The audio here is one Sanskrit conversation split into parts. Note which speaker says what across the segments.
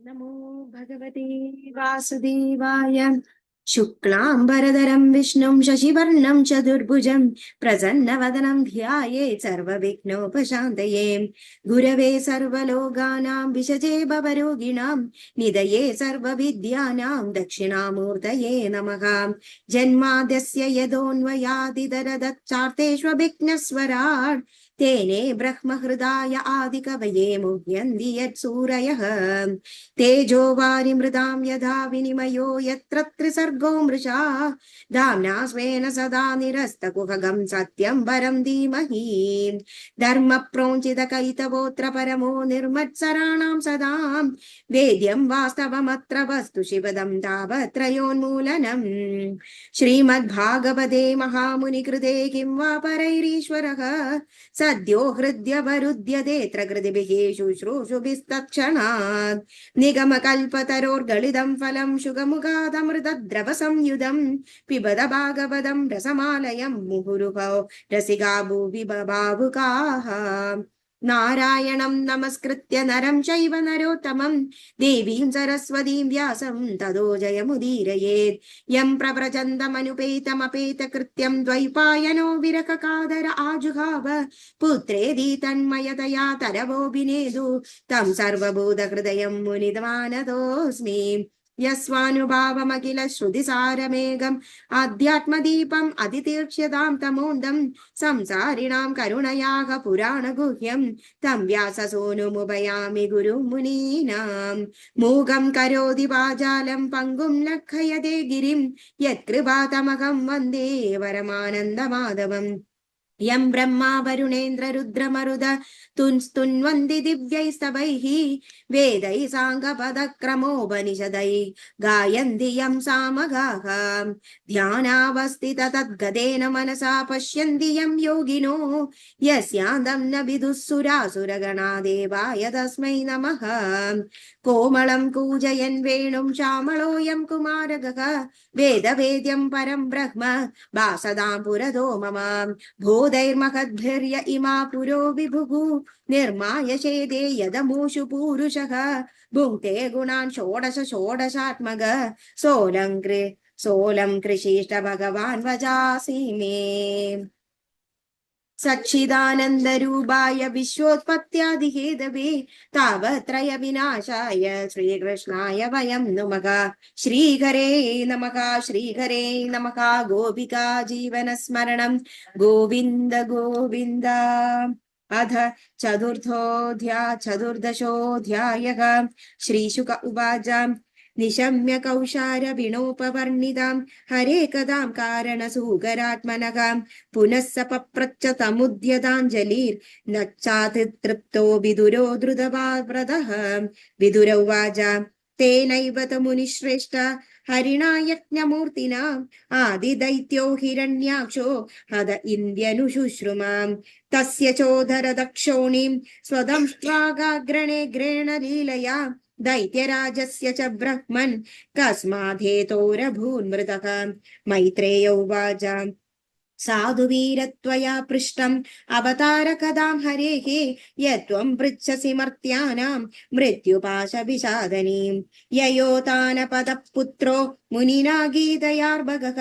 Speaker 1: नमो भगवते वासुदेवाय। शुक्लाम्बरधरं विष्णुं शशिवर्णं चतुर्भुजं प्रसन्नवदनं ध्यायेत् सर्वविघ्नोपशान्तये। गुरवे सर्वलोकानां विषजे भवरोगिणां निधये सर्वविद्यानां दक्षिणामूर्तये नमः। जन्माद्यस्य यतोऽन्वयादितरदच्चार्तेष्वभिघ्नस्वराट् तेने ब्रह्महृदाय आदिकवये मुह्यन्ति यत्सूरयः। तेजो वारिमृदां यथा विनिमयो यत्र त्रिसर्गो मृषा धाम्ना स्वेन सदा निरस्तकुहगं सत्यं परं धीमहि। धर्म प्रोञ्चितकैतवोऽत्र परमो निर्मत्सराणां सदा वेद्यं वास्तवमत्र वस्तु शिवदं तावत्रयोन्मूलनम्। श्रीमद्भागवते महामुनिकृते किं वा परैरीश्वरः सद्यो हृद्यवरुध्यतेऽत्र कृतिभिः शुश्रूषुभिस्तत्क्षणात्। निगमकल्पतरोर्गलितं फलं शुगमुखादमृतद्रवसंयुधं पिबद भागवतं रसमालयं मुहुरुहौ रसिका भुवि भावुकाः। नारायणं नमस्कृत्य नरं चैव नरोत्तमं देवीं सरस्वतीं व्यासं ततो जयमुदीरयेत्। यं प्रव्रजन्तमनुपेतमपेतकृत्यं द्वैपायनो विरहकादर आजुहाव पुत्रेदि तन्मयतया तरवोऽभिनेदु तं सर्वभूतहृदयं मुनिमानतोऽस्मि। यस्वानुभावमखिल श्रुतिसारमेघम् आध्यात्मदीपम् अतितीक्ष्यतां तमोन्दं संसारिणां करुणयाः पुराणगुह्यं तं व्याससूनुमुपयामि गुरुं मुनीनां। मूकं करोति वाचालं पङ्गुं लङ्घयते गिरिं यत्कृपातमहं वन्दे परमानन्दमाधवम्। यं ब्रह्मा वरुणेन्द्र रुद्रमरुद स्तुन्वन्ति दिव्यैस्तवैः वेदैः साङ्गपदक्रमोपनिषदैः गायन्ति यं सामगाः। ध्यानावस्थित तद्गतेन मनसा पश्यन्ति यं योगिनो यस्यान्तं न विदुःसुरासुरगणा देवाय तस्मै नमः। कोमलं कूजयन् वेणुं श्यामलोऽयं कुमारकः वेदवेद्यं परं ब्रह्म भासतां पुरतो मम। भूतैर्महद्भिर्य इमा पुरो विभुः निर्माय चेदे यदमूषु पूरुषः भुङ्क्ते गुणान् षोडश षोडशात्मक सोऽलं कृषिष्ट भगवान् वजासि मे। सच्चिदानन्दरूपाय विश्वोत्पत्त्यादिहेतवे तावत्रय विनाशाय श्रीकृष्णाय वयं नुमः। श्रीहरे नमः श्रीहरे नमः। गोपिका जीवनस्मरणं गोविन्द गोविन्द। अथ चतुर्दशोऽध्यायः। श्रीशुक उवाच निशम्य कौशारविणोपवर्णितां हरे कदां कारणसूकरात्मनः पुनः स पप्रच्छ तमुद्यताञ्जलिर्नच्चातितृप्तो विदुरो धृतव्रतः। विदुर उवाच तेनैव त मुनिश्रेष्ठ हरिणा यज्ञमूर्तिना आदिदैत्यो हिरण्याक्षो हद इन्द्यनुशुश्रुमां तस्य चोदर दक्षोणीं स्वदंष्ट्वागाग्रणे ग्रेणलीलया दैत्यराजस्य च ब्रह्मन् कस्माद्धेतोरभून्मृतः। मैत्रेय उवाच साधुवीरत्वया पृष्टम् अवतार कदां हरेः यत्त्वं पृच्छसि मर्त्यानां मृत्युपाशविषादनीं। ययोतानपदः पुत्रो मुनिना गीतयार्भगः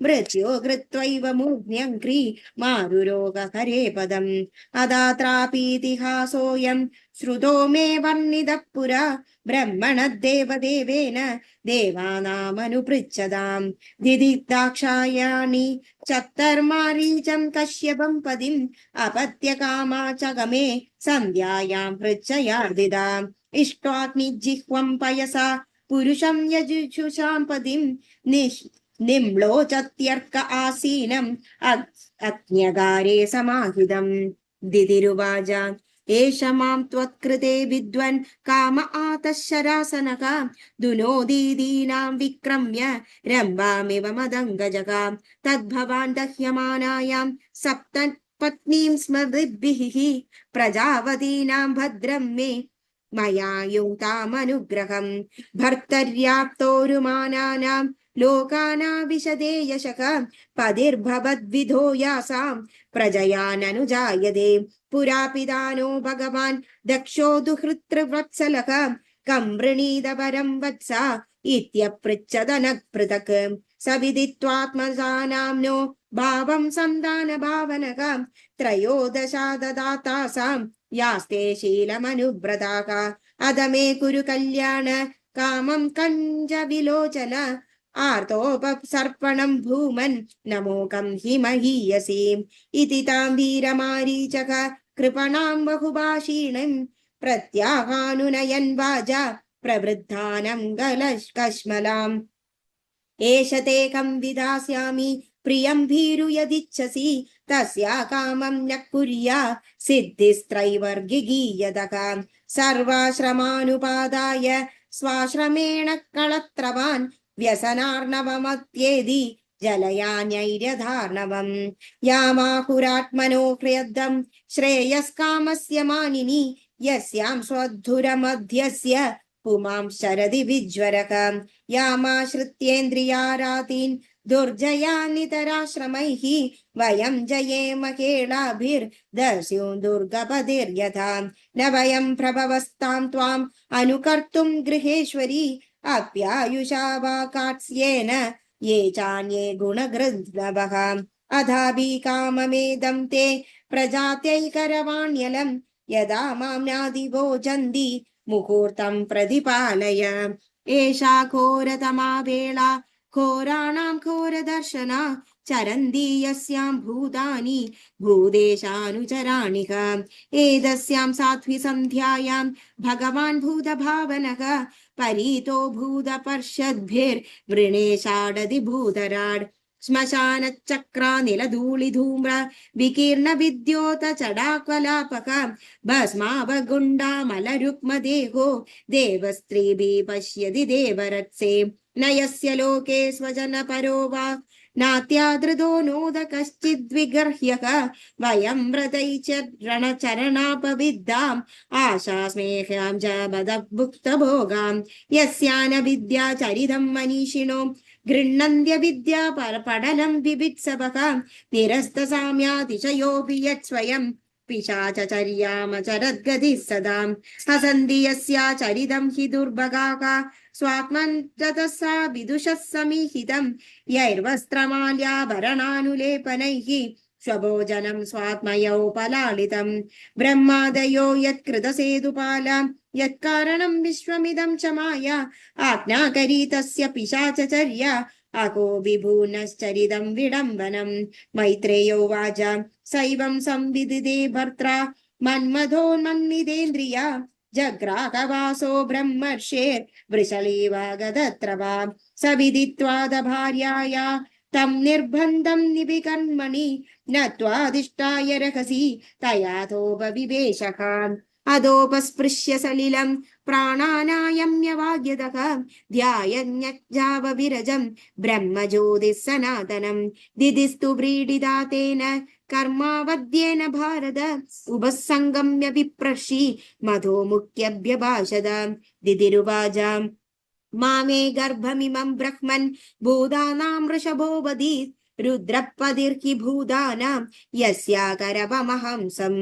Speaker 1: मृत्यो कृत्वैव मूर्ध्न्यङ्घ्रि मारुरोगहरे पदम्। अदात्रापीतिहासोऽयं श्रुतो मे वर्णितः पुरा ब्रह्मणद्देवदेवेन देवानामनुपृच्छतां। दिदिग्धाक्षायाणि चत्तर्मारीचं कश्यपं पदिम् अपत्यकामा च गमे सन्ध्यायां पृच्छयार्दिताम्। इष्ट्वाग्निजिह्वं पयसा पुरुषं यजुषां पदिं निम्लोचत्यर्क आसीनम् अग्न्यगारे समाहितम्। दिदिरुवाच एष मां त्वत्कृते विद्वन् काम आतः शरासनः दुनोदीदीनां विक्रम्य रम्भामिव मदङ्गजः तद्भवान् दह्यमानायां सप्तपत्नीं स्मृद्भिः प्रजावतीनां भद्रं मे मया युक्तामनुग्रहम्। भर्तर्याप्तोरुमानानां लोकानाविशदे यशः पदिर्भवद्विधो यासां प्रजया ननु जायते। पुरा पिदानो भगवान् दक्षो दुहृत्रवत्सलः कं वृणीत परं वत्स इत्यपृच्छदनः पृथक् स विदित्वात्मजानाम्नो भावं सन्तानभावनः त्रयोदशा ददातासां यास्ते शीलमनुव्रताः अदमे कुरु कल्याण कामं कञ्ज विलोचन आर्तोपसर्पणं भूमन् नमोकं हि महीयसीम् इति तां वीरमारीचक कृपणां बहुभाषीणीं प्रत्याहानुनयन् वाजा प्रवृद्धानं कश्मलाम् एष ते कं विधास्यामि प्रियं भीरु यदिच्छसि तस्या कामं न कुर्या सिद्धिस्त्रैवर्गिगीयदः सर्वाश्रमानुपादाय स्वाश्रमेण कळत्रवान् व्यसनार्णवमत्येदि जलयान्यैर्यधार्णवम् यामाहुरात्मनो हृदं श्रेयस्कामस्य मानिनी यस्यां स्वधुरमध्यस्य पुमां शरदि विज्वरक यामाश्रित्येन्द्रियारातीन् दुर्जयान्नितराश्रमैः वयं जयेम केलाभिर्दस्युं दुर्गपतिर्यथा न वयं प्रभवस्तां त्वाम् अनुकर्तुं गृहेश्वरी अप्यायुषा वा कात्स्येन ये चान्ये गुणगृध्नवः अधापि काममेदं ते प्रजात्यैकरवाण्यलं यदा मां नादिवोचन्ति मुहूर्तं प्रतिपालय एषा घोरतमा वेळा घोराणां घोरदर्शना चरन्ति यस्यां भूतानि भूदेशानुचराणिः एतस्यां साध्वी सन्ध्यायां भगवान् भूतभावनः परीतो भूतपर्षद्भिर्वृणेषाडति भूतराड् श्मशानचक्रानिलधूलिधूम्र विकीर्ण विद्योत चडाक्वलापक भस्मावगुण्डामलरुक्मदेहो देवस्त्रीभिः पश्यति देवरत्से न यस्य लोके स्वजनपरो वा नात्यादृतो नोद कश्चिद्विगर्ह्यः वयं व्रतै च रणचरणापविद्दाम् आशास्मेह्यां च बदभुक्तभोगां यस्यान विद्या चरितं मनीषिणो गृह्णन्त्य विद्या पडलं विभित्सवः निरस्तसाम्यातिशयोऽपि यत्स्वयं पिशाचचर्यामचरद्गतिः सदाम् हसन्ति यस्या चरितं हि दुर्भगाः स्वात्मन्ततसा विदुषः समीहितं यैर्वस्त्रमाल्याभरणानुलेपनैः स्वभोजनं स्वात्मयोपलालितं ब्रह्मादयो यत्कृतसेतुपाला यत्कारणं विश्वमिदं च माया आज्ञाकरी तस्य पिशाचचर्या अको विभूनश्चरितं विडम्बनं मैत्रेयो वाचा सैवं संविदिते भर्त्रा मन्मथोन्मन्नितेन्द्रिया जग्राहवासो ब्रह्मर्षेर्वृषलीवागदत्रवा स विदित्वाद भार्याया तं निर्बन्धं निविकर्मणि नत्वाधिष्ठाय रहसि तयाथोपविवेशः अदोपस्पृश्य सलिलं प्राणानायम्यवाग्यतः ध्यायन्यजावविरजं ब्रह्मज्योतिः सनातनं दिदिस्तु व्रीडिता तेन कर्मावद्येन भारत उपसंगम्य विप्रषि मधो मुख्यभ्यभाषद दिदिरुवाच मामे गर्भमिमं ब्रह्मन् भूतानां वृषभो वदीत् रुद्रपतिर्हि भूतानां यस्याकरवमहंसं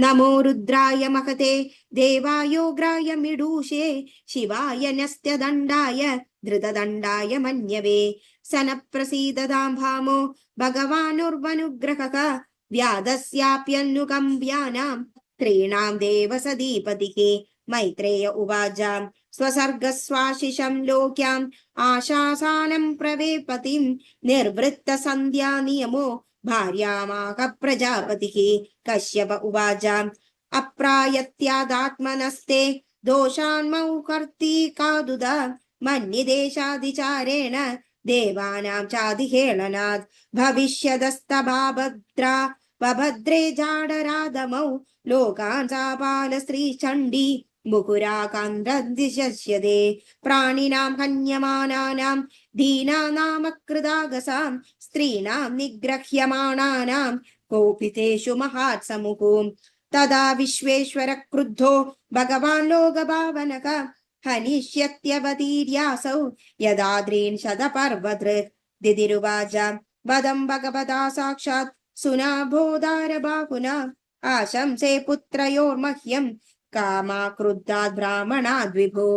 Speaker 1: नमो रुद्राय महते देवायोग्राय मिडूषे शिवाय न्यस्त्यदण्डाय धृतदण्डाय मन्यवे स न प्रसीदतां भामो भगवानुर्वनुग्रहः व्याधस्याप्यनुकम्प्यानां त्रीणां देवसदीपतिः मैत्रेय उवाच स्वसर्गस्वाशिषं लोक्याम् आशासानं प्रवेपतिं निर्वृत्तसन्ध्या नियमो भार्यामाह प्रजापतिः कश्यप उवाच अप्रायत्यादात्मनस्ते दोषान्मौकर्ति कादुद मन्निदेशाधिचारेण देवानां चाधिहेळनात् भविष्यदस्तभाभद्रा वभद्रे जाडरादमौ लोकान् सापाल श्रीचण्डी मुकुराकान्द्रदिशस्यते प्राणिनां हन्यमानानां दीनानामकृदागसां स्त्रीणां निग्रह्यमाणानां कोपितेषु महात्समुः तदा विश्वेश्वर क्रुद्धो भगवान् लोकभावनः हनिष्यत्यवतीर्यासौ यदाद्रीन् शतपर्वदृक् दिदिरुवाच वदं भगवता साक्षात् सुनाभोदार बाहुना आशंसे पुत्रयोर्मह्यं कामाक्रुद्धाद् ब्राह्मणाद् विभो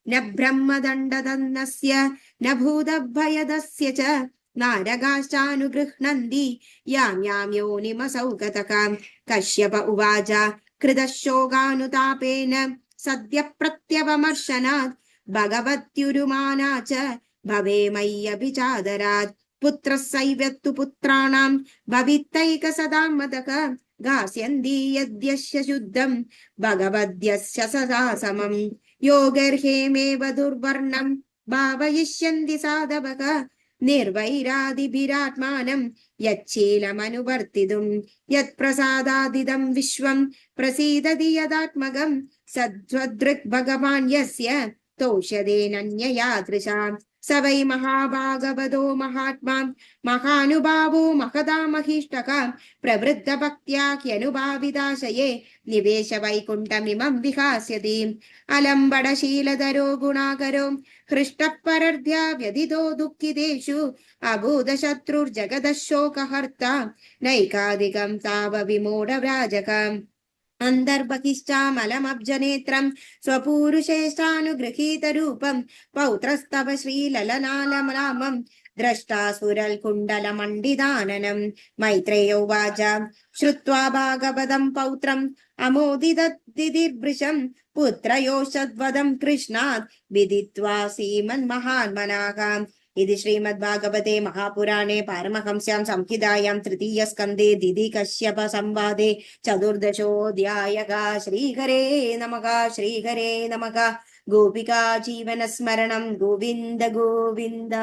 Speaker 1: न ब्रह्मदण्डदन्नस्य न भूतभयदस्य च नारगाश्चानुगृह्णन्ति यां यां योनिमसौ गतकाम् कश्यप उवाच कृतः शोकानुतापेन सद्य प्रत्यवमर्शनात् भगवत्युरुमाना च भवे मय्यपि चादरात् पुत्रः सैव्यत्तु पुत्राणां भवित्तैकसदां मदक गास्यन्ति यद्यस्य शुद्धं भगवद्यस्य सदा समम् योगर्हेमेव दुर्वर्णं भावयिष्यन्ति साधवक निर्वैरादिभिरात्मानं यच्छीलमनुवर्तितुं यत्प्रसादादिदं विश्वं प्रसीदति यदात्मगं सद्वदृक् भगवान् यस्य तोषदेनन्ययादृशा स वै महाभागवतो महात्मा महानुभावो महदा महिष्टका प्रवृद्धभक्त्या ह्यनुभाविदाशये निवेश वैकुण्ठमिमं विहास्यति अलम्बडशीलधरो गुणाकरो हृष्टः परर्ध्या व्यदितो दुःखितेषु अभूतशत्रुर्जगदः शोकहर्ता नैकाधिकं तावविमूढव्राजकम् अन्तर्बहिश्चामलमब्जनेत्रं स्वपूरुषेष्टानुगृहीतरूपं पौत्रस्तव श्रीललनालमरामं द्रष्टासुरल्कुण्डलमण्डिताननं मैत्रेयोवाच श्रुत्वा भागवतं पौत्रम् अमोदिदद्दिदिर्भृशं पुत्रयोषद्वदं कृष्णात् विदित्वा श्रीमन्महात्मनाः इति श्रीमद्भागवते महापुराणे पारमहंस्यां संहितायां तृतीयस्कन्धे दिदिकश्यप संवादे चतुर्दशोऽध्यायः। श्रीहरे नमः श्रीहरे नमः। गोपिका जीवनस्मरणं गोविन्द गोविन्द।